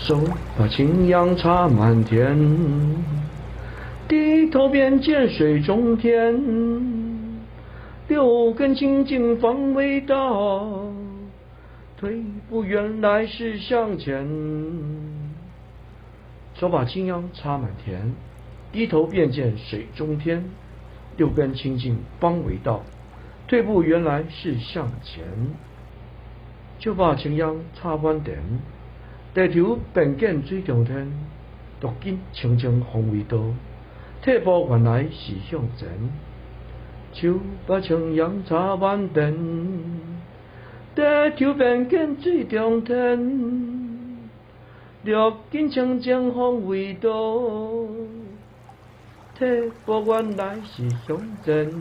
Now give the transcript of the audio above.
手把青阳插满天，低头便见水中天。六根清净方为道，退步原来是向前。手把青阳插满田，低头便见水中天。六根清净方为道，退步原来是向前。手把青阳插满田，低头便见水中天。六根清净方为道，退步原来是向前。手把青阳插满田，低头便见水中天。六根清净方为道，退步原来是向前。